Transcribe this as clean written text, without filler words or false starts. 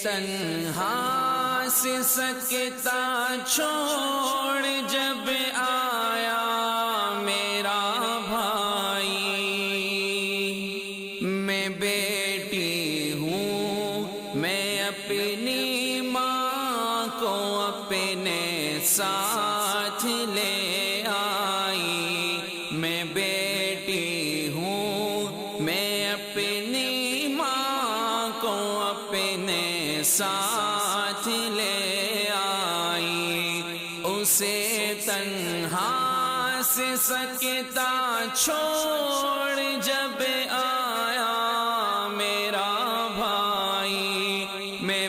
تنہا سے سکتا چھوڑ جب آیا میرا بھائی، میں بیٹی ہوں میں اپنی ماں کو اپنے ساتھ لے آئی، میں بیٹی ہوں میں اپنی ماں کو اپنے ساتھ لے آئی، اسے تنہا سے سکتا چھوڑ جب آیا میرا بھائی، میں